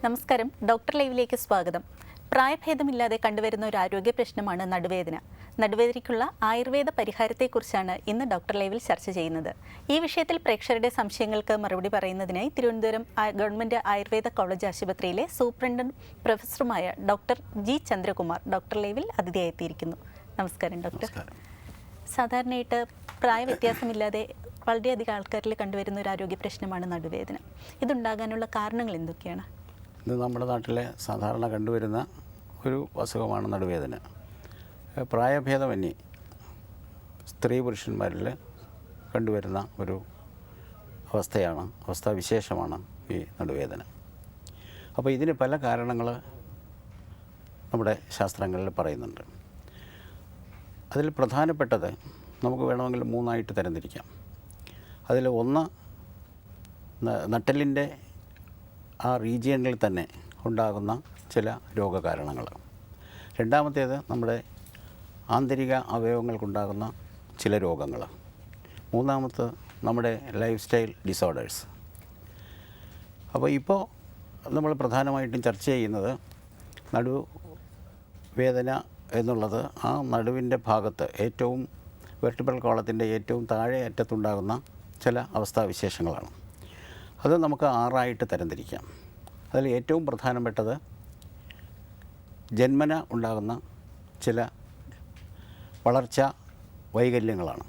നമസ്കാരം. ഡോക്ടർ ലൈവിലേക്ക് സ്വാഗതം. പ്രായഭേദമില്ലാതെ കണ്ടുവരുന്ന ഒരു ആരോഗ്യ പ്രശ്നമാണ് നടുവേദന. നടുവേദനയ്ക്കുള്ള ആയുർവേദ പരിഹാരത്തെക്കുറിച്ചാണ് ഇന്ന് ഡോക്ടർ ലൈവിൽ ചർച്ച ചെയ്യുന്നത്. ഈ വിഷയത്തിൽ പ്രേക്ഷകരുടെ സംശയങ്ങൾക്ക് മറുപടി പറയുന്നതിനായി തിരുവനന്തപുരം ഗവൺമെൻറ് ആയുർവേദ കോളേജ് ആശുപത്രിയിലെ സൂപ്രണ്ടും പ്രൊഫസറുമായ ഡോക്ടർ ജി ചന്ദ്രകുമാർ ഡോക്ടർ ലൈവിൽ അതിഥിയായെത്തിയിരിക്കുന്നു. നമസ്കാരം ഡോക്ടർ. സാധാരണയായിട്ട് പ്രായവ്യത്യാസമില്ലാതെ വളരെയധികം ആൾക്കാരിൽ കണ്ടുവരുന്ന ഒരു ആരോഗ്യ പ്രശ്നമാണ് നടുവേദന. ഇതുണ്ടാകാനുള്ള കാരണങ്ങൾ എന്തൊക്കെയാണ്? ഇത് നമ്മുടെ നാട്ടിലെ സാധാരണ കണ്ടുവരുന്ന ഒരു അസുഖമാണ് നടുവേദന. പ്രായഭേദമന്യേ സ്ത്രീ പുരുഷന്മാരിൽ കണ്ടുവരുന്ന ഒരു അവസ്ഥാവിശേഷമാണ് ഈ നടുവേദന. അപ്പോൾ ഇതിന് പല കാരണങ്ങൾ നമ്മുടെ ശാസ്ത്രങ്ങളിൽ പറയുന്നുണ്ട്. അതിൽ പ്രധാനപ്പെട്ടത് നമുക്ക് വേണമെങ്കിൽ മൂന്നായിട്ട് തരംതിരിക്കാം. അതിൽ ഒന്ന് നട്ടെല്ലിൻ്റെ ആ റീജിയണിൽ തന്നെ ഉണ്ടാകുന്ന ചില രോഗകാരണങ്ങൾ. രണ്ടാമത്തേത് നമ്മുടെ ആന്തരിക അവയവങ്ങൾക്കുണ്ടാകുന്ന ചില രോഗങ്ങൾ. മൂന്നാമത്തെ നമ്മുടെ ലൈഫ് സ്റ്റൈൽ ഡിസോർഡേഴ്സ്. അപ്പോൾ ഇപ്പോൾ നമ്മൾ പ്രധാനമായിട്ടും ചർച്ച ചെയ്യുന്നത് നടുവേദന എന്നുള്ളത് ആ നടുവിൻ്റെ ഭാഗത്ത് ഏറ്റവും വെർട്ടിബ്രൽ കോളത്തിൻ്റെ ഏറ്റവും താഴെ അറ്റത്തുണ്ടാകുന്ന ചില അവസ്ഥാവിശേഷങ്ങളാണ്. അത് നമുക്ക് 6ആയിട്ട് തരംതിരിക്കാം. അതിൽ ഏറ്റവും പ്രധാനപ്പെട്ടത് ജന്മന ഉണ്ടാകുന്ന ചില വളർച്ച വൈകല്യങ്ങളാണ്.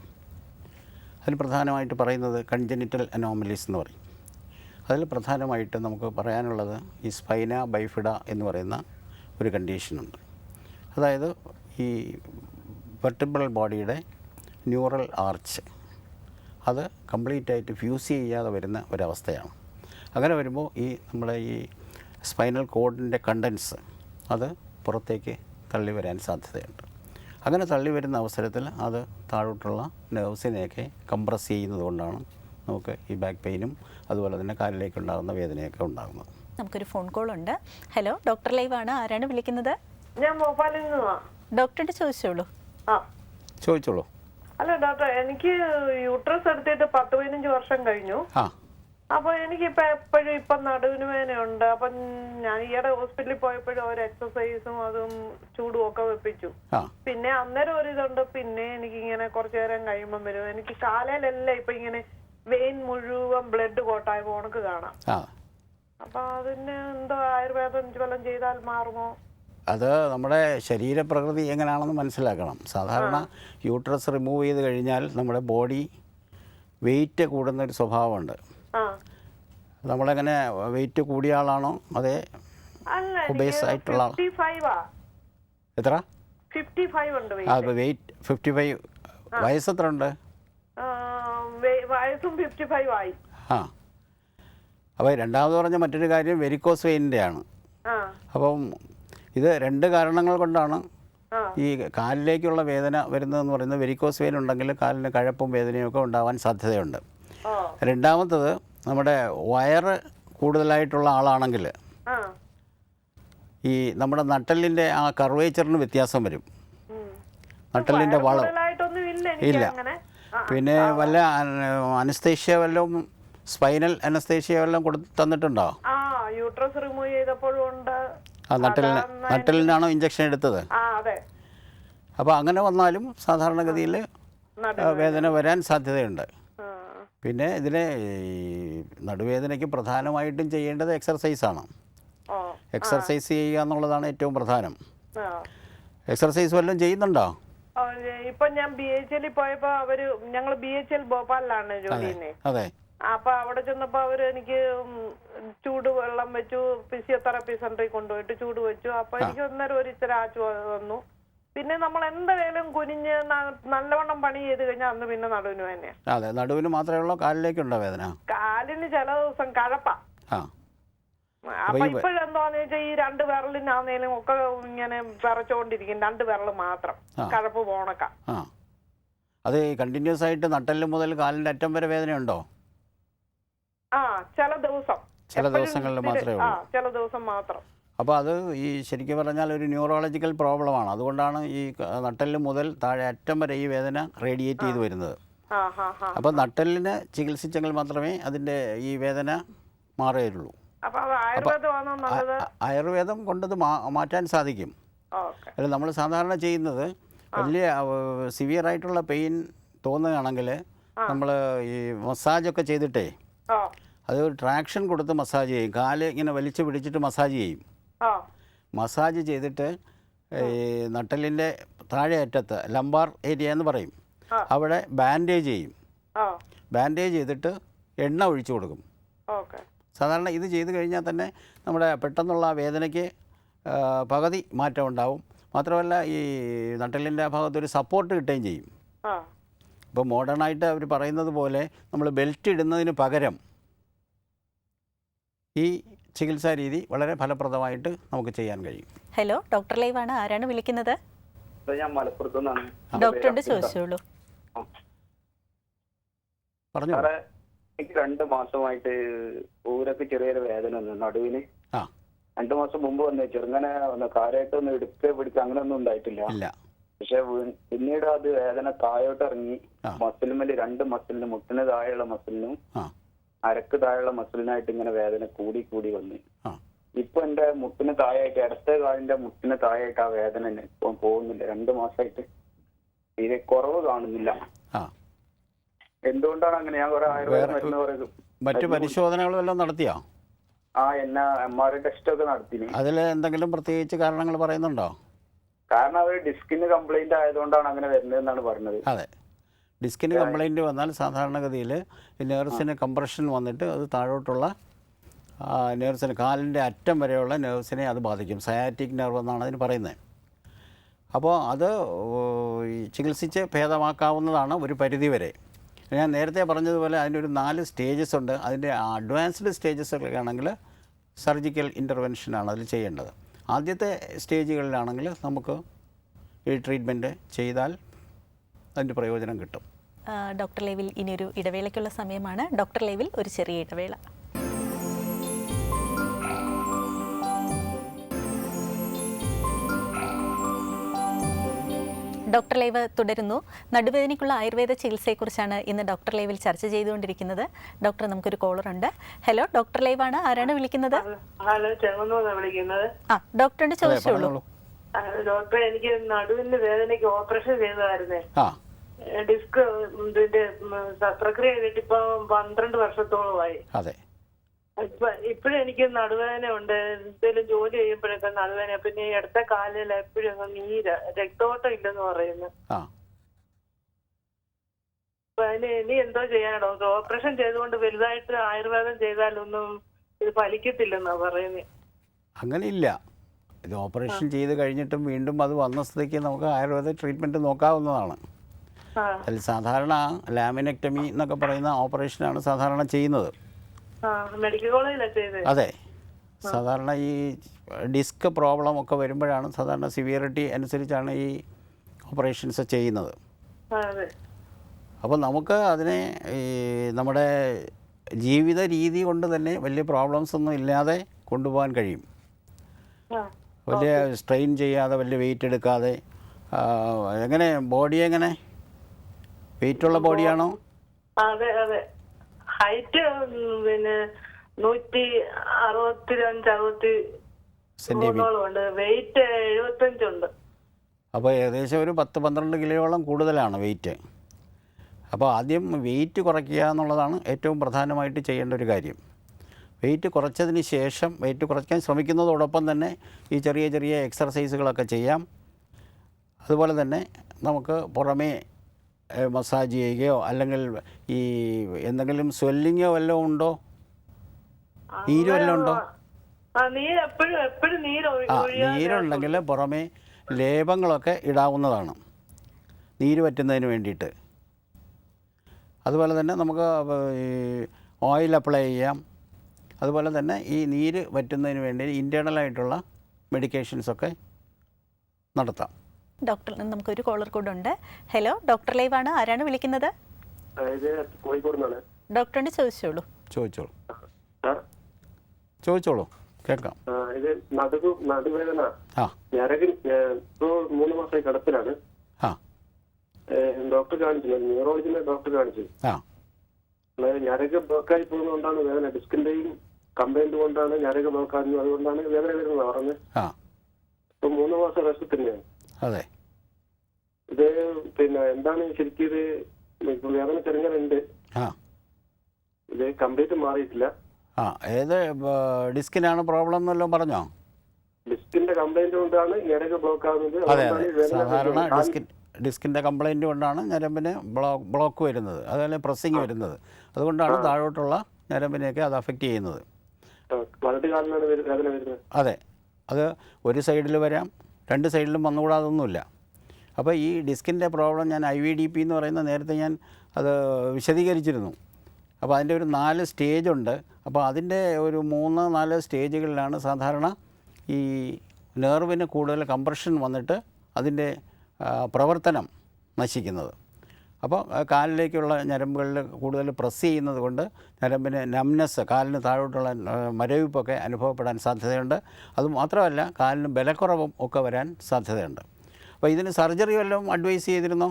അതിൽ പ്രധാനമായിട്ട് പറയുന്നത് കൺജനിറ്റൽ അനോമലീസ് എന്ന് പറയും. അതിൽ പ്രധാനമായിട്ട് നമുക്ക് പറയാനുള്ളത് ഈ സ്പൈന ബൈഫിഡ എന്ന് പറയുന്ന ഒരു കണ്ടീഷനുണ്ട്. അതായത് ഈ വെർട്ടിബ്രൽ ബോഡിയുടെ ന്യൂറൽ ആർച്ച് അത് കംപ്ലീറ്റായിട്ട് ഫ്യൂസ് ചെയ്യാതെ വരുന്ന ഒരവസ്ഥയാണ്. അങ്ങനെ വരുമ്പോൾ നമ്മുടെ ഈ സ്പൈനൽ കോഡിൻ്റെ കണ്ടൻസ് അത് പുറത്തേക്ക് തള്ളി വരാൻ സാധ്യതയുണ്ട്. അങ്ങനെ തള്ളി വരുന്ന അവസരത്തിൽ അത് താഴോട്ടുള്ള നെർവ്സിനെയൊക്കെ കംപ്രസ് ചെയ്യുന്നത് കൊണ്ടാണ് നമുക്ക് ഈ ബാക്ക് പെയിനും അതുപോലെ തന്നെ കാലിലേക്കുണ്ടാകുന്ന വേദനയൊക്കെ ഉണ്ടാകുന്നത്. നമുക്കൊരു ഫോൺ കോൾ ഉണ്ട്. ഹലോ, ഡോക്ടർ ലൈവാണ്. ആരാണ് വിളിക്കുന്നത്? ഞാൻ ഭോപ്പാലിൽ നിന്നാ. ഡോക്ടറിന്റെ ചോദിച്ചോളൂ. ചോദിച്ചോളൂ. അല്ല ഡോക്ടർ, എനിക്ക് യൂട്രസ് എടുത്തിട്ട് 10-15 വർഷം കഴിഞ്ഞു. അപ്പൊ എനിക്കിപ്പോ എപ്പോഴും ഇപ്പം നടുവിന് വേദനയുണ്ട്. അപ്പം ഞാൻ ഈയിടെ ഹോസ്പിറ്റലിൽ പോയപ്പോഴും ഒരു എക്സസൈസും അതും ചൂടും ഒക്കെ വെപ്പിച്ചു. പിന്നെ അന്നേരം ഒരു ഇതുണ്ട്. പിന്നെ എനിക്ക് ഇങ്ങനെ കുറച്ചു നേരം കഴിയുമ്പം വരും. എനിക്ക് കാലയിലെല്ലാം ഇപ്പൊ ഇങ്ങനെ വെയിൻ മുഴുവൻ ബ്ലഡ് കോട്ടായ പോണക്ക് കാണാം. അപ്പൊ അതിന് എന്തോ ആയുർവേദം വല്ലതും ചെയ്താൽ മാറുമോ? അത് നമ്മുടെ ശരീരപ്രകൃതി എങ്ങനെയാണെന്ന് മനസ്സിലാക്കണം. സാധാരണ യൂട്രസ് റിമൂവ് ചെയ്ത് കഴിഞ്ഞാൽ നമ്മുടെ ബോഡി വെയിറ്റ് കൂടുന്നൊരു സ്വഭാവമുണ്ട്. നമ്മളെങ്ങനെ വെയിറ്റ് കൂടിയ ആളാണോ അതേ ഒബേസ് ആയിട്ടുള്ള എത്ര? 55 ഉണ്ട് വെയിറ്റ്. 55. വയസ്സ് എത്ര ഉണ്ട്? വയസ്സും 55 ആയി. അപ്പോൾ രണ്ടാമത് പറഞ്ഞ മറ്റൊരു കാര്യം വെരിക്കോസ് വെയിനിൻ്റെ ആണ്. അപ്പം ഇത് 2 കാരണങ്ങൾ കൊണ്ടാണ് ഈ കാലിലേക്കുള്ള വേദന വരുന്നതെന്ന് പറയുന്നത്. വെരിക്കോസ് വെയിൻ ഉണ്ടെങ്കിൽ കാലിന് കഴപ്പും വേദനയൊക്കെ ഉണ്ടാവാൻ സാധ്യതയുണ്ട്. രണ്ടാമത്തത് നമ്മുടെ വയറ് കൂടുതലായിട്ടുള്ള ആളാണെങ്കിൽ ഈ നമ്മുടെ നട്ടെല്ലിൻ്റെ ആ കർവേച്ചറിന് വ്യത്യാസം വരും. നട്ടെല്ലിൻ്റെ വളം ഇല്ല. പിന്നെ വല്ല അനസ്തേഷ്യ വല്ലതും സ്പൈനൽ അനസ്തേഷ്യ വല്ലതും തന്നിട്ടുണ്ടോ? യൂട്രസ് റിമൂവ് ചെയ്തപ്പോഴും ഉണ്ട്. നട്ടെല്ലിനാണോ ഇഞ്ചക്ഷൻ എടുത്തത്? അപ്പോൾ അങ്ങനെ വന്നാലും സാധാരണഗതിയിൽ വേദന വരാൻ സാധ്യതയുണ്ട്. പിന്നെ ഇതിനെ നടുവേദനയ്ക്ക് പ്രധാനമായിട്ടും ചെയ്യേണ്ടത് എക്സർസൈസാണ്. എക്സർസൈസ് ചെയ്യുക എന്നുള്ളതാണ് ഏറ്റവും പ്രധാനം. എക്സർസൈസ് വല്ലതും ചെയ്യുന്നുണ്ടോ? ഇപ്പൊ ഞാൻ BHL പോയപ്പോ ഞങ്ങൾ BHL ഭോപ്പാലിലാണ് ജോലി ചെയ്യുന്നത്. അതെ. അപ്പൊ അവിടെ ചെന്നപ്പോ എനിക്ക് ചൂട് വെള്ളം വെച്ചു. ഫിസിയോതെറാപ്പി സെന്ററിൽ കൊണ്ടുപോയിട്ട് ചൂട് വെച്ചു. അപ്പൊ എനിക്ക് അന്നേരം ഒരു ഇച്ചിരി ആശ്വാസം വന്നു. പിന്നെ നമ്മൾ എന്തായാലും കുനിഞ്ഞ് നല്ലവണ്ണം പണി ചെയ്ത് കഴിഞ്ഞാൽ അന്ന് പിന്നെ നടുവിന് വേദന. അതെ, നടുവിന് മാത്രമേ ഉള്ളൂ. കാലിലേക്കുണ്ടോ വേദന? കാലിന് ചില ദിവസം കഴപ്പാ. അപ്പൊ ഇപ്പോഴെന്താന്ന് വെച്ചാൽ ഈ 2 വിരലിനാന്നേലും ഒക്കെ ഇങ്ങനെ വിറച്ചോണ്ടിരിക്കും. 2 വിരൽ മാത്രം കഴപ്പ് പോണക്ക. അത് കണ്ടിന്യൂസ് ആയിട്ട് നട്ടെല്ല് മുതൽ കാലിന്റെ അറ്റം വരെ വേദനയുണ്ടോ? ചില ദിവസങ്ങളിൽ മാത്രമേ ഉള്ളൂ. ചില ദിവസം മാത്രം. അപ്പോൾ അത് ഈ ശരിക്കും പറഞ്ഞാൽ ഒരു ന്യൂറോളജിക്കൽ പ്രോബ്ലമാണ്. അതുകൊണ്ടാണ് ഈ നട്ടെല്ല് മുതൽ താഴെ അറ്റം വരെ ഈ വേദന റേഡിയേറ്റ് ചെയ്ത് വരുന്നത്. അപ്പോൾ നട്ടെല്ലിനെ ചികിത്സിച്ചെങ്കിൽ മാത്രമേ അതിൻ്റെ ഈ വേദന മാറുകയുള്ളൂ. അപ്പൊ അത് ആയുർവേദമാണോ നല്ലത്? ആയുർവേദം കൊണ്ടത് മാറ്റാൻ സാധിക്കും. ഓക്കെ. അല്ല, നമ്മൾ സാധാരണ ചെയ്യുന്നത് വലിയ സിവിയർ ആയിട്ടുള്ള പെയിൻ തോന്നുകയാണെങ്കിൽ നമ്മൾ ഈ മസാജൊക്കെ ചെയ്തിട്ടേ അത് ട്രാക്ഷൻ കൊടുത്ത് മസാജ് ചെയ്യും. കാല് ഇങ്ങനെ വലിച്ചു പിടിച്ചിട്ട് മസാജ് ചെയ്യും. മസാജ് ചെയ്തിട്ട് ഈ നട്ടലിൻ്റെ താഴെ അറ്റത്ത് ലംബാർ ഏരിയ എന്ന് പറയും, അവിടെ ബാൻഡേജ് ചെയ്യും. ബാൻഡേജ് ചെയ്തിട്ട് എണ്ണ ഒഴിച്ചു കൊടുക്കും. സാധാരണ ഇത് ചെയ്ത് കഴിഞ്ഞാൽ തന്നെ നമ്മുടെ പെട്ടെന്നുള്ള വേദനയ്ക്ക് പകുതി മാറ്റം ഉണ്ടാവും. മാത്രമല്ല ഈ നട്ടലിൻ്റെ ഭാഗത്തൊരു സപ്പോർട്ട് കിട്ടുകയും ചെയ്യും. ഇപ്പോൾ മോഡേണായിട്ട് അവർ പറയുന്നത് പോലെ നമ്മൾ ബെൽറ്റ് ഇടുന്നതിന് പകരം ഈ ചികിത്സാ രീതി വളരെ ഫലപ്രദമായിട്ട് നമുക്ക് ചെയ്യാൻ കഴിയും. ഹലോ, ഡോക്ടർ ലൈവാണ്. ആരാണ് വിളിക്കുന്നത്? ഞാൻ മലപ്പുറത്ത് നിന്നാണ്. ഡോക്ടറോട് ചോദിച്ചോളൂ. പറഞ്ഞു. എനിക്ക് 2 മാസമായിട്ട് ഊരൊക്കെ ചെറിയൊരു വേദന വന്നു നടുവിന്. 2 മാസം മുമ്പ് വന്നു. ചെറുങ്ങനെ കാര്യമായിട്ടൊന്നും പിടിക്കുക അങ്ങനെ ഒന്നും ഉണ്ടായിട്ടില്ല. പക്ഷെ പിന്നീട് അത് വേദന താഴോട്ട് ഇറങ്ങി മസിലുമേല് 2 മസിലിനും, മുട്ടിന് താഴെയുള്ള മസിലിനും അരക്ക് താഴെയുള്ള മസിലിനായിട്ട് ഇങ്ങനെ വേദന കൂടി കൂടി വന്നു. ഇപ്പൊ എന്റെ മുട്ടിന് താഴെയായിട്ട്, ഇടത്തെ കാലിന്റെ മുട്ടിന് താഴെയായിട്ട് ആ വേദന തന്നെ ഇപ്പൊ പോകുന്നില്ല. 2 മാസമായിട്ട് തീരെ കുറവ് കാണുന്നില്ല. എന്തുകൊണ്ടാണ് അങ്ങനെ? ഞാൻ കുറെ ആയുർവേദ മരുന്ന് പറയും. മറ്റു പരിശോധനകളും എല്ലാം നടത്തിയോ? എന്നെ MRI ടെസ്റ്റ് ഒക്കെ നടത്തിന്. അതിൽ എന്തെങ്കിലും പ്രത്യേകിച്ച് കാരണങ്ങൾ പറയുന്നുണ്ടോ? കാരണം അവർ ഡിസ്കിന് കംപ്ലൈന്റ് ആയതുകൊണ്ടാണ് അങ്ങനെ വരുന്നതെന്നാണ് പറഞ്ഞത്. അതെ, ഡിസ്കിന് കംപ്ലൈൻറ്റ് വന്നാൽ സാധാരണഗതിയിൽ നെർവ്സിന് കംപ്രഷൻ വന്നിട്ട് അത് താഴോട്ടുള്ള നെർവ്സിന്, കാലിൻ്റെ അറ്റം വരെയുള്ള നെർവ്സിനെ അത് ബാധിക്കും. സയാറ്റിക് നെർവ് എന്നാണ് അതിന് പറയുന്നത്. അപ്പോൾ അത് ചികിത്സിച്ച് ഭേദമാക്കാവുന്നതാണ് ഒരു പരിധി വരെ. ഞാൻ നേരത്തെ പറഞ്ഞതുപോലെ അതിനൊരു 4 സ്റ്റേജസ് ഉണ്ട്. അതിൻ്റെ അഡ്വാൻസ്ഡ് സ്റ്റേജസ് ഒക്കെ ആണെങ്കിൽ സർജിക്കൽ ഇൻ്റർവെൻഷനാണ് അതിൽ ചെയ്യേണ്ടത്. ആദ്യത്തെ സ്റ്റേജുകളിലാണെങ്കിൽ നമുക്ക് ഈ ട്രീറ്റ്മെൻറ്റ് ചെയ്താൽ അതിൻ്റെ പ്രയോജനം കിട്ടും. ഡോക്ടർ ലൈവിൽ ഇനിയൊരു ഇടവേളയ്ക്കുള്ള സമയമാണ്. ഡോക്ടർ ലൈവിൽ ഒരു ചെറിയ ഇടവേള. ഡോക്ടർ ലൈവ് തുടരുന്നു. നടുവേദനയ്ക്കുള്ള ആയുർവേദ ചികിത്സയെക്കുറിച്ചാണ് ഇന്ന് ഡോക്ടർ ലൈവിൽ ചർച്ച ചെയ്തുകൊണ്ടിരിക്കുന്നത്. ഡോക്ടർ, നമുക്കൊരു കോളർ ഉണ്ട്. ഹലോ, ഡോക്ടർ ലൈവാണ്. ആരാണ് വിളിക്കുന്നത്? ഹലോ, ചെങ്ങന്നൂരാണ് വിളിക്കുന്നത്. ഡോക്ടറിന്റെ ചോദിച്ചോളൂ. ഡോക്ടർ, എനിക്ക് നടുവിന്റെ വേദനയ്ക്ക് ഓപ്പറേഷൻ ചെയ്തതായിരുന്നേ. ഡിസ്ക് ഇതിന്റെ ശസ്ത്രക്രിയ ചെയ്തിട്ട് ഇപ്പൊ 12 വർഷത്തോളമായി. അതെ. ഇപ്പോഴും എനിക്ക് നടുവേദന ഉണ്ട്. എന്തെങ്കിലും ജോലി ചെയ്യുമ്പോഴൊക്കെ നടുവേദന. പിന്നെ ഈ അടുത്ത കാലിൽ എപ്പോഴും നീര്, രക്തോട്ടം ഇല്ലെന്ന് പറയുന്നു. അപ്പൊ അതിന് ഇനി എന്തോ ചെയ്യാനാണ് ഡോക്ടർ? ഓപ്പറേഷൻ ചെയ്തുകൊണ്ട് വലുതായിട്ട് ആയുർവേദം ചെയ്താലൊന്നും ഇത് ഫലിക്കത്തില്ലെന്നാ പറയുന്നത്. അങ്ങനെയില്ല. ഇത് ഓപ്പറേഷൻ ചെയ്ത് കഴിഞ്ഞിട്ടും വീണ്ടും അത് വന്ന സ്ഥിതിക്ക് നമുക്ക് ആയുർവേദ ട്രീറ്റ്മെൻറ്റ് നോക്കാവുന്നതാണ്. അതിൽ സാധാരണ ലാമിനെക്ടമി എന്നൊക്കെ പറയുന്ന ഓപ്പറേഷനാണ് സാധാരണ ചെയ്യുന്നത്. മെഡിക്കൽ കോളേജിലാണ് ചെയ്തത്. അതെ. സാധാരണ ഈ ഡിസ്ക് പ്രോബ്ലം ഒക്കെ വരുമ്പോഴാണ് സാധാരണ സിവിയറിറ്റി അനുസരിച്ചാണ് ഈ ഓപ്പറേഷൻസ് ചെയ്യുന്നത്. അപ്പോൾ നമുക്ക് അതിനെ ഈ നമ്മുടെ ജീവിത രീതി കൊണ്ട് തന്നെ വലിയ പ്രോബ്ലംസ് ഒന്നും ഇല്ലാതെ കൊണ്ടുപോകാൻ കഴിയും. വലിയ സ്ട്രെയിൻ ചെയ്യാതെ, വലിയ വെയിറ്റ് എടുക്കാതെ. എങ്ങനെ ബോഡി, എങ്ങനെ വെയിറ്റുള്ള ബോഡിയാണോ? അതെ അതെ. ഹൈറ്റ് പിന്നെ 165-163 സെന്റിമീറ്റർ, വെയിറ്റ് 75 ഉണ്ട്. അപ്പോൾ ഏകദേശം ഒരു 10-12 കിലോയോളം കൂടുതലാണ് വെയിറ്റ്. അപ്പോൾ ആദ്യം വെയിറ്റ് കുറയ്ക്കുക എന്നുള്ളതാണ് ഏറ്റവും പ്രധാനമായിട്ട് ചെയ്യേണ്ട ഒരു കാര്യം. വെയിറ്റ് കുറച്ചതിന് ശേഷം, വെയിറ്റ് കുറയ്ക്കാൻ ശ്രമിക്കുന്നതോടൊപ്പം തന്നെ ഈ ചെറിയ ചെറിയ എക്സർസൈസുകളൊക്കെ ചെയ്യാം. അതുപോലെ തന്നെ നമുക്ക് പുറമേ മസാജ് ചെയ്യുകയോ അല്ലെങ്കിൽ ഈ എന്തെങ്കിലും സ്വെല്ലിങ്ങോ വല്ലതും ഉണ്ടോ? നീര് വല്ലതും ഉണ്ടോ? നീരുണ്ടെങ്കിൽ പുറമേ ലേപങ്ങളൊക്കെ ഇടാവുന്നതാണ് നീര് പറ്റുന്നതിന് വേണ്ടിയിട്ട്. അതുപോലെ തന്നെ നമുക്ക് ഓയിൽ അപ്ലൈ ചെയ്യാം. അതുപോലെ തന്നെ ഈ നീര് പറ്റുന്നതിന് വേണ്ടി ഇൻറ്റേർണലായിട്ടുള്ള മെഡിക്കേഷൻസൊക്കെ നടത്താം. ഡോക്ടർ, നമുക്കൊരു കോളർ കൂടെ ഉണ്ട്. ഹലോ, ഡോക്ടർ ലൈവാണ്. ആരാണ് വിളിക്കുന്നത്? ഡോക്ടറിന്റെ ചോദിച്ചോളൂ. ചോദിച്ചോളൂ, കേൾക്കാം. ഇത് നടുവേദന ഞരകിൽ ഇപ്പോ 3 മാസമായി കിടപ്പിലാണ്. ഡോക്ടർ കാണിച്ചു, ന്യൂറോളജിനെ ഡോക്ടർ കാണിച്ചു. ഞരക് ബ്ലോക്കായി പോകുന്നതുകൊണ്ടാണ് വേദന. ഡിസ്കിന്റെയും കംപ്ലൈന്റ് കൊണ്ടാണ് ഞരക ബ്ലോക്കാകുന്നത്, അതുകൊണ്ടാണ് വേദന വരുന്നത് പറഞ്ഞത്. ഇപ്പൊ 3 മാസം റെസ്റ്റ് തന്നെയാണ്. അതെ. ഇത് പിന്നെ എന്താണ് ശരിക്കും ഇത് വേദന ചെറുങ്ങനുണ്ട്, ഇത് കംപ്ലീറ്റ് മാറിയിട്ടില്ല. ഏത് ഡിസ്കിനാണ് പ്രോബ്ലം എന്നല്ലോ പറഞ്ഞോ? ഡിസ്കിന്റെ കംപ്ലൈന്റ് കൊണ്ടാണ് ഞരക ബ്ലോക്ക് ആകുന്നത്. അതെ അതെ, സാധാരണ ഡിസ്കിൻ്റെ കംപ്ലൈൻറ്റ് കൊണ്ടാണ് ഞരമ്പിന് ബ്ലോക്ക് വരുന്നത്, അതുപോലെ പ്രസ്സിങ് വരുന്നത്. അതുകൊണ്ടാണ് താഴോട്ടുള്ള ഞരമ്പിനെയൊക്കെ അത് അഫക്റ്റ് ചെയ്യുന്നത്. വലത് കാലിലാണ് വേദന വരുന്നത്. അതെ, അത് ഒരു സൈഡിൽ വരാം, 2 സൈഡിലും വന്നുകൂടാതൊന്നുമില്ല. അപ്പോൾ ഈ ഡിസ്കിൻ്റെ പ്രോബ്ലം ഞാൻ IVDP എന്ന് പറയുന്ന നേരത്തെ ഞാൻ അത് വിശദീകരിച്ചിരുന്നു. അപ്പോൾ അതിൻ്റെ ഒരു 4 സ്റ്റേജുണ്ട്. അപ്പോൾ അതിൻ്റെ ഒരു 3-4 സ്റ്റേജുകളിലാണ് സാധാരണ ഈ നെർവിന് കൂടുതൽ കംപ്രഷൻ വന്നിട്ട് അതിൻ്റെ പ്രവർത്തനം നശിക്കുന്നത്. അപ്പോൾ കാലിലേക്കുള്ള ഞരമ്പുകളിൽ കൂടുതൽ പ്രസ് ചെയ്യുന്നത് കൊണ്ട് ഞരമ്പിന് നംനെസ്, കാലിന് താഴോട്ടുള്ള മരവിപ്പൊക്കെ അനുഭവപ്പെടാൻ സാധ്യതയുണ്ട്. അതുമാത്രമല്ല കാലിന് ബലക്കുറവും ഒക്കെ വരാൻ സാധ്യതയുണ്ട്. അപ്പോൾ ഇതിന് സർജറി വല്ലതും അഡ്വൈസ് ചെയ്തിരുന്നോ?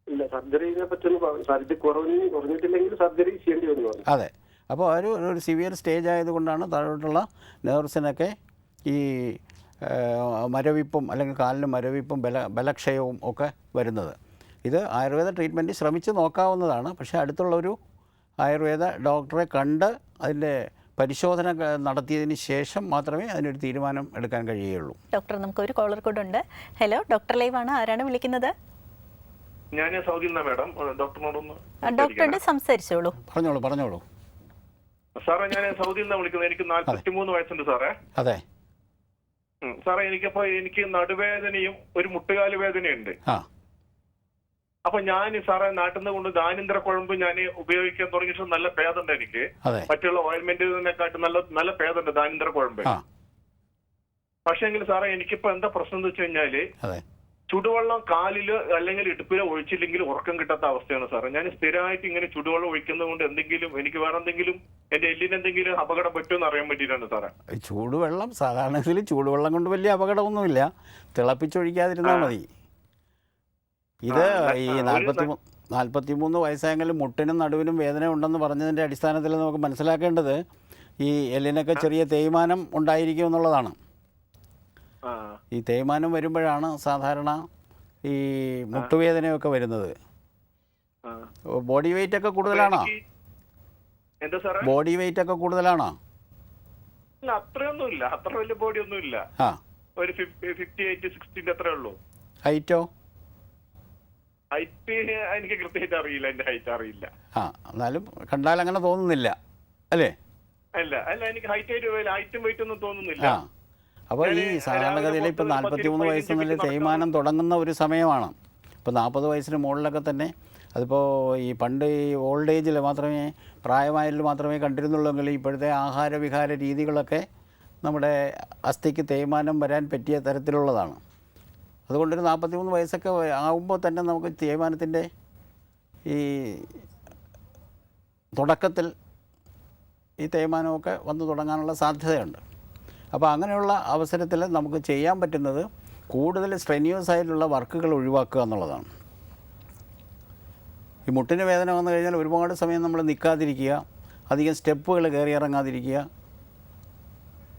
ഇല്ല, സർജറിനെ പറ്റി സർജറി കുറഞ്ഞിട്ടില്ലെങ്കിൽ സർജറി ചെയ്യേണ്ടി വരുന്നു. അതെ. അപ്പോൾ ഒരു സിവിയർ സ്റ്റേജ് ആയതുകൊണ്ടാണ് താഴോട്ടുള്ള നെർവ്സിനൊക്കെ ഈ മരവിപ്പും അല്ലെങ്കിൽ കാലിന് മരവിപ്പും ബലക്ഷയവും ഒക്കെ വരുന്നത്. ഇത് ആയുർവേദ ട്രീറ്റ്മെൻറ്റ് ശ്രമിച്ച് നോക്കാവുന്നതാണ്. പക്ഷേ അടുത്തുള്ളൊരു ആയുർവേദ ഡോക്ടറെ കണ്ട് അതിൻ്റെ പരിശോധന നടത്തിയതിന് ശേഷം മാത്രമേ അതിനൊരു തീരുമാനം എടുക്കാൻ കഴിയുകയുള്ളൂ. ഡോക്ടർ, നമുക്കൊരു കോളർ കൂടെ ഉണ്ട്. ഹലോ, ഡോക്ടർ ലൈവ് ആണ്. ആരാണ് വിളിക്കുന്നത്? ഞാൻ സൗദിയിൽ നിന്നാണ് മാഡം. ഡോക്ടറിനോടൊന്ന് ഡോക്ടറുടെ സംസാരിച്ചോളൂ. പറഞ്ഞോളൂ. സാറേ, ഞാൻ സൗദിയിൽ നിന്നാണ് വിളിക്കുന്നത്. എനിക്ക് 43 വയസ്സുണ്ട് സാറേ. അതെ സാറേ, എനിക്ക് നടുവേദനയും ഒരു മുട്ടുകാല് വേദനയുണ്ട്. അപ്പൊ ഞാൻ സാറേ നാട്ടിൽ നിന്ന് കൊണ്ട് ദാനിന്ദ്ര കുഴമ്പ് ഞാൻ ഉപയോഗിക്കാൻ തുടങ്ങിയിട്ട് നല്ല ഭേദമുണ്ട് എനിക്ക്. മറ്റുള്ള ഓയിൽമെന്റിനെക്കാട്ടും നല്ല ഭേദമുണ്ട് ദാനിന്ദ്ര കുഴമ്പ്. പക്ഷെങ്കിൽ സാറേ എനിക്കിപ്പോ എന്താ പ്രശ്നം എന്ന് വെച്ച് കഴിഞ്ഞാല് ചുടുവെള്ളം കാലില് അല്ലെങ്കിൽ ഇടുപ്പിലോ ഒഴിച്ചില്ലെങ്കിൽ ഉറക്കം കിട്ടാത്ത അവസ്ഥയാണ് സാറേ. ഞാൻ സ്ഥിരമായിട്ട് ഇങ്ങനെ ചുടുവെള്ളം ഒഴിക്കുന്നത് കൊണ്ട് എനിക്ക് വേറെ എന്തെങ്കിലും എന്റെ എല്ലിന് എന്തെങ്കിലും അപകടം പറ്റുമെന്ന് അറിയാൻ പറ്റിയിട്ടാണ് സാറേ. ചൂടുവെള്ളം സാധാരണ ചൂടുവെള്ളം കൊണ്ട് വലിയ അപകടമൊന്നുമില്ല, തിളപ്പിച്ചൊഴിക്കാതിരുന്നാൽ മതി. ഇത് ഈ 43 വയസ്സായെങ്കിലും മുട്ടിനും നടുവിനും വേദന ഉണ്ടെന്ന് പറഞ്ഞതിൻ്റെ അടിസ്ഥാനത്തിൽ നമുക്ക് മനസ്സിലാക്കേണ്ടത് ഈ എല്ലിനൊക്കെ ചെറിയ തേയ്മാനം ഉണ്ടായിരിക്കും എന്നുള്ളതാണ്. ഈ തേയ്മാനം വരുമ്പോഴാണ് സാധാരണ ഈ മുട്ടുവേദനയൊക്കെ വരുന്നത്. ബോഡി വെയിറ്റ് ഒക്കെ കൂടുതലാണോ? ബോഡി വെയിറ്റ് ഒക്കെ കൂടുതലാണോ? അത്രയൊന്നുമില്ല, അത്ര വലിയ ബോഡി ഒന്നുമില്ല. ഒരു 58-60 അത്രേ ഉള്ളൂ. ഹൈറ്റോ? ഹൈറ്റ് എനിക്ക് കൃത്യമായിട്ട് അറിയില്ല, എന്റെ ഹൈറ്റ് അറിയില്ല. എന്നാലും കണ്ടാൽ അങ്ങനെ തോന്നുന്നില്ല അല്ലേ? അല്ല എനിക്ക് ഹൈറ്റും വെയിറ്റ് ഒന്നും തോന്നുന്നില്ല. അപ്പോൾ ഈ സാധാരണഗതിയിൽ ഇപ്പോൾ 43 വയസ്സെന്നല്ലേ തേയ്മാനം തുടങ്ങുന്ന ഒരു സമയമാണ്. ഇപ്പോൾ 40 വയസ്സിന് മുകളിലൊക്കെ തന്നെ അതിപ്പോൾ ഈ പണ്ട് ഈ ഓൾഡ് ഏജിൽ മാത്രമേ, പ്രായമായതിൽ മാത്രമേ കണ്ടിരുന്നുള്ളെങ്കിൽ ഇപ്പോഴത്തെ ആഹാരവിഹാര രീതികളൊക്കെ നമ്മുടെ അസ്ഥിക്ക് തേയ്മാനം വരാൻ പറ്റിയ തരത്തിലുള്ളതാണ്. അതുകൊണ്ടൊരു 43 വയസ്സൊക്കെ ആകുമ്പോൾ തന്നെ നമുക്ക് തേയ്മാനത്തിൻ്റെ ഈ തുടക്കത്തിൽ ഈ തേയ്മാനമൊക്കെ വന്നു തുടങ്ങാനുള്ള സാധ്യതയുണ്ട്. അപ്പോൾ അങ്ങനെയുള്ള അവസരത്തിൽ നമുക്ക് ചെയ്യാൻ പറ്റുന്നത് കൂടുതൽ സ്ട്രെന്യൂസ് ആയിട്ടുള്ള വർക്കുകൾ ഒഴിവാക്കുക എന്നുള്ളതാണ്. ഈ മുട്ടിന് വേദന വന്നു കഴിഞ്ഞാൽ ഒരുപാട് സമയം നമ്മൾ നിൽക്കാതിരിക്കുക, അധികം സ്റ്റെപ്പുകൾ കയറി ഇറങ്ങാതിരിക്കുക,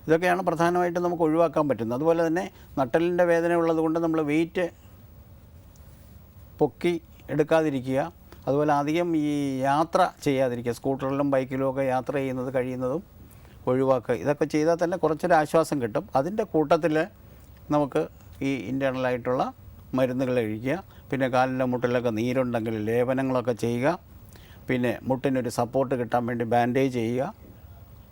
ഇതൊക്കെയാണ് പ്രധാനമായിട്ടും നമുക്ക് ഒഴിവാക്കാൻ പറ്റുന്നത്. അതുപോലെ തന്നെ നട്ടലിൻ്റെ വേദന ഉള്ളതുകൊണ്ട് നമ്മൾ വെയിറ്റ് പൊക്കി എടുക്കാതിരിക്കുക, അതുപോലെ അധികം ഈ യാത്ര ചെയ്യാതിരിക്കുക, സ്കൂട്ടറിലും ബൈക്കിലും ഒക്കെ യാത്ര ചെയ്യുന്നത് കഴിയുന്നതും ഒഴിവാക്കുക. ഇതൊക്കെ ചെയ്താൽ തന്നെ കുറച്ചൊരു ആശ്വാസം കിട്ടും. അതിൻ്റെ കൂട്ടത്തിൽ നമുക്ക് ഈ ഇൻറ്റേർണലായിട്ടുള്ള മരുന്നുകൾ കഴിക്കുക, പിന്നെ കാലിൻ്റെ മുട്ടിലൊക്കെ നീരുണ്ടെങ്കിൽ ലേപനങ്ങളൊക്കെ ചെയ്യുക, പിന്നെ മുട്ടിനൊരു സപ്പോർട്ട് കിട്ടാൻ വേണ്ടി ബാൻഡേജ് ചെയ്യുക,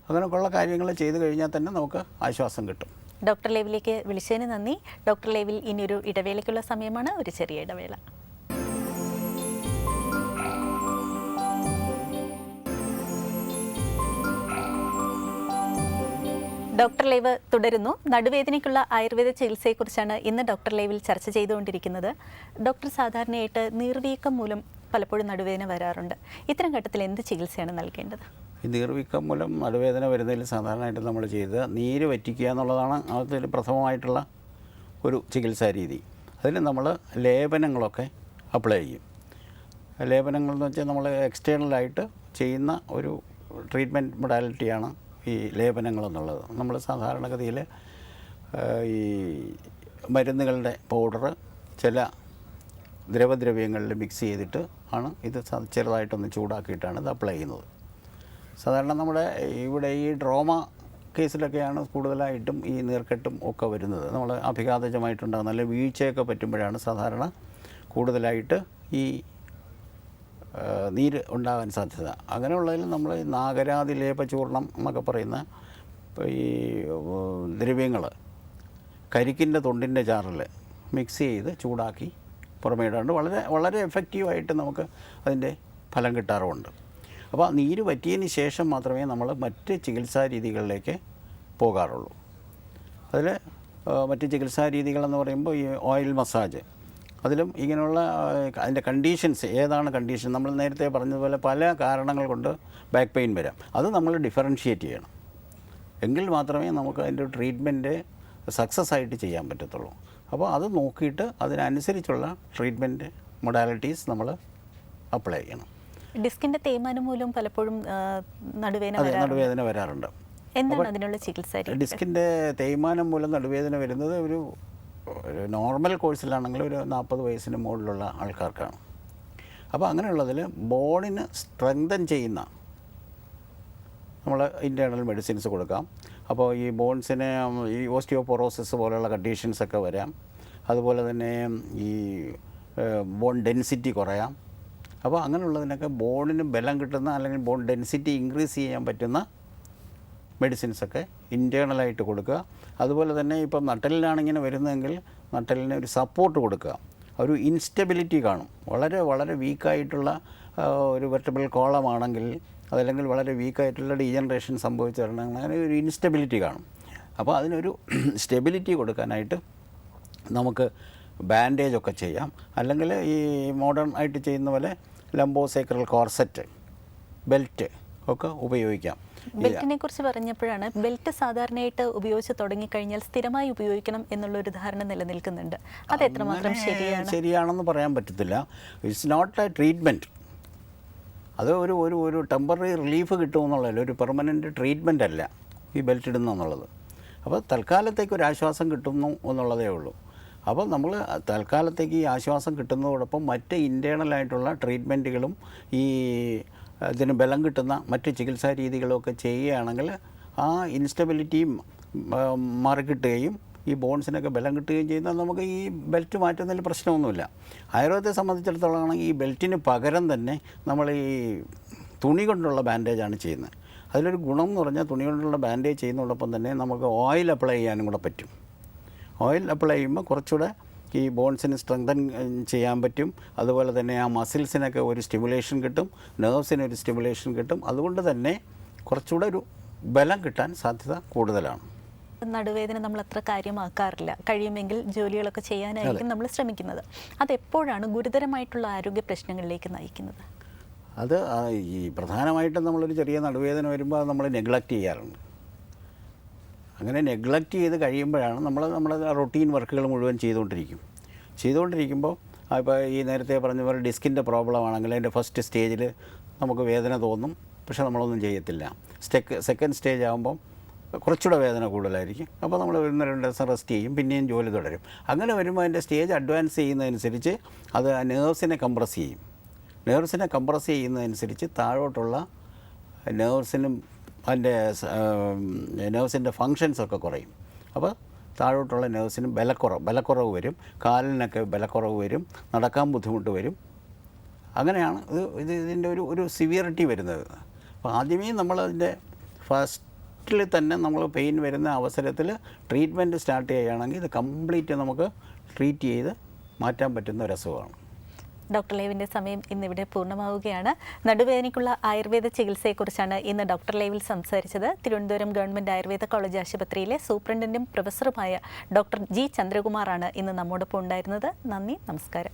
അങ്ങനെയൊക്കെയുള്ള കാര്യങ്ങൾ ചെയ്തു കഴിഞ്ഞാൽ തന്നെ നമുക്ക് ആശ്വാസം കിട്ടും. ഡോക്ടർ ലൈവിലേക്ക് വിളിച്ചതിന് നന്ദി. ഡോക്ടർ ലൈവിൽ ഇനിയൊരു ഇടവേളയ്ക്കുള്ള സമയമാണ്, ഒരു ചെറിയ ഇടവേള. ഡോക്ടർ ലൈവ് തുടരുന്നു. നടുവേദനയ്ക്കുള്ള ആയുർവേദ ചികിത്സയെക്കുറിച്ചാണ് ഇന്ന് ഡോക്ടർ ലൈവിൽ ചർച്ച ചെയ്തുകൊണ്ടിരിക്കുന്നത്. ഡോക്ടർ, സാധാരണയായിട്ട് നീർവീക്കം മൂലം പലപ്പോഴും നടുവേദന വരാറുണ്ട്. ഇത്തരം ഘട്ടത്തിൽ എന്ത് ചികിത്സയാണ് നൽകേണ്ടത്? ഈ നീർവീക്കം മൂലം നടുവേദന വരുന്നതിൽ സാധാരണയായിട്ട് നമ്മൾ ചെയ്ത് നീര് വറ്റിക്കുക എന്നുള്ളതാണ് അതിൽ പ്രഥമമായിട്ടുള്ള ഒരു ചികിത്സാ രീതി. അതിൽ നമ്മൾ ലേപനങ്ങളൊക്കെ അപ്ലൈ ചെയ്യും. ലേപനങ്ങൾ എന്ന് വെച്ചാൽ നമ്മൾ എക്സ്റ്റേണലായിട്ട് ചെയ്യുന്ന ഒരു ട്രീറ്റ്മെൻറ്റ് മൊഡാലിറ്റിയാണ് ഈ ലേപനങ്ങളെന്നുള്ളത്. നമ്മൾ സാധാരണഗതിയിൽ ഈ മരുന്നുകളുടെ പൗഡർ ചില ദ്രവദ്രവ്യങ്ങളിൽ മിക്സ് ചെയ്തിട്ട് ആണ് ഇത് ചെറുതായിട്ടൊന്ന് ചൂടാക്കിയിട്ടാണ് ഇത് അപ്ലൈ ചെയ്യുന്നത്. സാധാരണ നമ്മുടെ ഇവിടെ ഈ ട്രോമ കേസിലൊക്കെയാണ് കൂടുതലായിട്ടും ഈ നീർക്കെട്ടും ഒക്കെ വരുന്നത്. നമ്മൾ അഭിഘാതജമായിട്ടുണ്ടാകുന്ന നല്ല വീഴ്ചയൊക്കെ പറ്റുമ്പോഴാണ് സാധാരണ കൂടുതലായിട്ട് ഈ നീര് ഉണ്ടാകാൻ സാധ്യത. അങ്ങനെയുള്ളതിൽ നമ്മൾ നാഗരാതി ലേപചൂർണം എന്നൊക്കെ പറയുന്ന ഈ ദ്രവ്യങ്ങൾ കരിക്കിൻ്റെ തൊണ്ടിൻ്റെ ചാറിൽ മിക്സ് ചെയ്ത് ചൂടാക്കി പുറമേ ഇടാണ്ട് വളരെ വളരെ എഫക്റ്റീവായിട്ട് നമുക്ക് അതിൻ്റെ ഫലം കിട്ടാറുമുണ്ട്. അപ്പോൾ നീര് പറ്റിയതിന് ശേഷം മാത്രമേ നമ്മൾ മറ്റ് ചികിത്സാ രീതികളിലേക്ക് പോകാറുള്ളൂ. അതിൽ മറ്റ് ചികിത്സാ രീതികളെന്ന് പറയുമ്പോൾ ഈ ഓയിൽ മസാജ്, അതിലും ഇങ്ങനെയുള്ള അതിൻ്റെ കണ്ടീഷൻസ് ഏതാണ് കണ്ടീഷൻ, നമ്മൾ നേരത്തെ പറഞ്ഞതുപോലെ പല കാരണങ്ങൾ കൊണ്ട് ബാക്ക് പെയിൻ വരാം. അത് നമ്മൾ ഡിഫറൻഷ്യേറ്റ് ചെയ്യണം. എങ്കിൽ മാത്രമേ നമുക്ക് അതിൻ്റെ ട്രീറ്റ്മെൻറ്റ് സക്സസ് ആയിട്ട് ചെയ്യാൻ പറ്റത്തുള്ളൂ. അപ്പോൾ അത് നോക്കിയിട്ട് അതിനനുസരിച്ചുള്ള ട്രീറ്റ്മെൻറ്റ് മൊഡാലിറ്റീസ് നമ്മൾ അപ്ലൈ ചെയ്യണം. ഡിസ്കിന്റെ തേയ്മാനം മൂലം പലപ്പോഴും നടുവേദന വരാറുണ്ട്. എന്താണ് അതിനുള്ള ചികിത്സ? ഡിസ്കിൻ്റെ തേയ്മാനം മൂലം നടുവേദന വരുന്നത് ഒരു നോർമൽ കോഴ്സിലാണെങ്കിൽ ഒരു 40 വയസ്സിന് മുകളിലുള്ള ആൾക്കാർക്കാണ്. അപ്പോൾ അങ്ങനെയുള്ളതിൽ ബോണിന് സ്ട്രെങ്തൻ ചെയ്യുന്ന നമ്മൾ ഇൻറ്റേർണൽ മെഡിസിൻസ് കൊടുക്കാം. അപ്പോൾ ഈ ബോൺസിന് ഈ ഓസ്റ്റിയോപൊറോസിസ് പോലെയുള്ള കണ്ടീഷൻസൊക്കെ വരാം. അതുപോലെ തന്നെ ഈ ബോൺ ഡെൻസിറ്റി കുറയാം. അപ്പോൾ അങ്ങനെയുള്ളതിനൊക്കെ ബോണിന് ബലം കിട്ടുന്ന അല്ലെങ്കിൽ ബോൺ ഡെൻസിറ്റി ഇൻക്രീസ് ചെയ്യാൻ പറ്റുന്ന മെഡിസിൻസൊക്കെ ഇൻറ്റേർണലായിട്ട് കൊടുക്കുക. അതുപോലെ തന്നെ ഇപ്പം നട്ടലിനാണ് ഇങ്ങനെ വരുന്നതെങ്കിൽ നട്ടലിന് ഒരു സപ്പോർട്ട് കൊടുക്കുക. ഒരു ഇൻസ്റ്റബിലിറ്റി കാണും. വളരെ വളരെ വീക്കായിട്ടുള്ള ഒരു വെർട്ടബിൾ കോളമാണെങ്കിൽ അതല്ലെങ്കിൽ വളരെ വീക്കായിട്ടുള്ള ഡീജനറേഷൻ സംഭവിച്ചു വരണമെങ്കിൽ അങ്ങനെ ഒരു ഇൻസ്റ്റബിലിറ്റി കാണും. അപ്പോൾ അതിനൊരു സ്റ്റെബിലിറ്റി കൊടുക്കാനായിട്ട് നമുക്ക് ബാൻഡേജൊക്കെ ചെയ്യാം. അല്ലെങ്കിൽ ഈ മോഡേൺ ആയിട്ട് ചെയ്യുന്ന പോലെ ലംബോസേക്രൽ കോർസെറ്റ്, ബെൽറ്റ് ഒക്കെ ഉപയോഗിക്കാം. ബെൽറ്റിനെ കുറിച്ച് പറഞ്ഞപ്പോഴാണ്, ബെൽറ്റ് സാധാരണയായിട്ട് ഉപയോഗിച്ച് തുടങ്ങിക്കഴിഞ്ഞാൽ സ്ഥിരമായി ഉപയോഗിക്കണം എന്നുള്ളൊരു ധാരണ നിലനിൽക്കുന്നുണ്ട്. അത് എത്രമാത്രം ശരിയാണെന്ന് പറയാൻ പറ്റത്തില്ല. It's not a treatment. അത് ഒരു ടെമ്പററി റിലീഫ് കിട്ടുമെന്നുള്ളതല്ല, ഒരു പെർമനൻറ്റ് ട്രീറ്റ്മെൻ്റ് അല്ല ഈ ബെൽറ്റ് ഇടുന്നു എന്നുള്ളത്. അപ്പോൾ തൽക്കാലത്തേക്ക് ഒരു ആശ്വാസം കിട്ടുന്നു എന്നുള്ളതേ ഉള്ളൂ. അപ്പോൾ നമ്മൾ തൽക്കാലത്തേക്ക് ഈ ആശ്വാസം കിട്ടുന്നതോടൊപ്പം മറ്റ് ഇൻറ്റേർണലായിട്ടുള്ള ട്രീറ്റ്മെൻറ്റുകളും ഈ ഇതിന് ബലം കിട്ടുന്ന മറ്റ് ചികിത്സാ രീതികളൊക്കെ ചെയ്യുകയാണെങ്കിൽ ആ ഇൻസ്റ്റബിലിറ്റിയും മാറിക്കിട്ടുകയും ഈ ബോൺസിനൊക്കെ ബലം കിട്ടുകയും ചെയ്യുന്നത് നമുക്ക് ഈ ബെൽറ്റ് മാറ്റുന്നതിൽ പ്രശ്നമൊന്നുമില്ല. ആയുർവേദത്തെ സംബന്ധിച്ചിടത്തോളം ആണെങ്കിൽ ഈ ബെൽറ്റിന് പകരം തന്നെ നമ്മൾ ഈ തുണി കൊണ്ടുള്ള ബാൻഡേജാണ് ചെയ്യുന്നത്. അതിലൊരു ഗുണം എന്ന് പറഞ്ഞാൽ തുണി കൊണ്ടുള്ള ബാൻഡേജ് ചെയ്യുന്നതോടൊപ്പം തന്നെ നമുക്ക് ഓയിൽ അപ്ലൈ ചെയ്യാനും കൂടെ പറ്റും. ഓയിൽ അപ്ലൈ ചെയ്യുമ്പോൾ കുറച്ചുകൂടെ ഈ ബോൺസിന് സ്ട്രെങ്തൻ ചെയ്യാൻ പറ്റും. അതുപോലെ തന്നെ ആ മസിൽസിനൊക്കെ ഒരു സ്റ്റിമുലേഷൻ കിട്ടും, നെർവ്സിന് ഒരു സ്റ്റിമുലേഷൻ കിട്ടും. അതുകൊണ്ട് തന്നെ കുറച്ചുകൂടെ ഒരു ബലം കിട്ടാൻ സാധ്യത കൂടുതലാണ്. നടുവേദന നമ്മൾ അത്ര കാര്യമാക്കാറില്ല. കഴിയുമെങ്കിൽ ജോലികളൊക്കെ ചെയ്യാനായിരിക്കും നമ്മൾ ശ്രമിക്കുന്നത്. അതെപ്പോഴാണ് ഗുരുതരമായിട്ടുള്ള ആരോഗ്യ പ്രശ്നങ്ങളിലേക്ക് നയിക്കുന്നത്? അത് ഈ പ്രധാനമായിട്ടും നമ്മളൊരു ചെറിയ നടുവേദന വരുമ്പോൾ അത് നമ്മൾ നെഗ്ലക്റ്റ് ചെയ്യാറുണ്ട്. അങ്ങനെ നെഗ്ലക്റ്റ് ചെയ്ത് കഴിയുമ്പോഴാണ് നമ്മുടെ റൊട്ടീൻ വർക്കുകൾ മുഴുവൻ ചെയ്തുകൊണ്ടിരിക്കുമ്പോൾ ഇപ്പോൾ ഈ നേരത്തെ പറഞ്ഞ പോലെ ഡിസ്കിൻ്റെ പ്രോബ്ലം ആണെങ്കിൽ അതിൻ്റെ ഫസ്റ്റ് സ്റ്റേജിൽ നമുക്ക് വേദന തോന്നും, പക്ഷേ നമ്മളൊന്നും ചെയ്യത്തില്ല. സെക്കൻഡ് സ്റ്റേജ് ആകുമ്പം കുറച്ചുകൂടെ വേദന കൂടുതലായിരിക്കും. അപ്പോൾ നമ്മൾ 1-2 ദിവസം റെസ്റ്റ് ചെയ്യും, പിന്നെയും ജോലി തുടരും. അങ്ങനെ വരുമ്പോൾ അതിൻ്റെ സ്റ്റേജ് അഡ്വാൻസ് ചെയ്യുന്നതനുസരിച്ച് അത് നെർവ്സിനെ കംപ്രസ് ചെയ്യും. നെർവ്സിനെ കംപ്രസ് ചെയ്യുന്നതനുസരിച്ച് താഴോട്ടുള്ള നെർവ്സിനും അതിൻ്റെ നെർവ്സിൻ്റെ ഫങ്ഷൻസൊക്കെ കുറയും. അപ്പോൾ താഴോട്ടുള്ള നെർവ്സിനും ബലക്കുറവ് വരും, കാലിനൊക്കെ ബലക്കുറവ് വരും, നടക്കാൻ ബുദ്ധിമുട്ട് വരും. അങ്ങനെയാണ് ഇതിൻ്റെ ഒരു സിവിയറിറ്റി വരുന്നത്. അപ്പോൾ ആദ്യമേ നമ്മളതിൻ്റെ ഫസ്റ്റിൽ തന്നെ നമ്മൾ പെയിൻ വരുന്ന അവസരത്തിൽ ട്രീറ്റ്മെൻറ്റ് സ്റ്റാർട്ട് ചെയ്യുകയാണെങ്കിൽ ഇത് കംപ്ലീറ്റ് നമുക്ക് ട്രീറ്റ് ചെയ്ത് മാറ്റാൻ പറ്റുന്ന ഒരു അസുഖമാണ്. ഡോക്ടർ ലൈവിൻ്റെ സമയം ഇന്നിവിടെ പൂർണ്ണമാവുകയാണ്. നടുവേദനയ്ക്കുള്ള ആയുർവേദ ചികിത്സയെക്കുറിച്ചാണ് ഇന്ന് ഡോക്ടർ ലൈവിൽ സംസാരിച്ചത്. തിരുവനന്തപുരം ഗവൺമെൻറ് ആയുർവേദ കോളേജ് ആശുപത്രിയിലെ സൂപ്രണ്ടൻറ്റും പ്രൊഫസറുമായ ഡോക്ടർ ജി ചന്ദ്രകുമാറാണ് ഇന്ന് നമ്മോടൊപ്പം ഉണ്ടായിരുന്നത്. നന്ദി, നമസ്കാരം.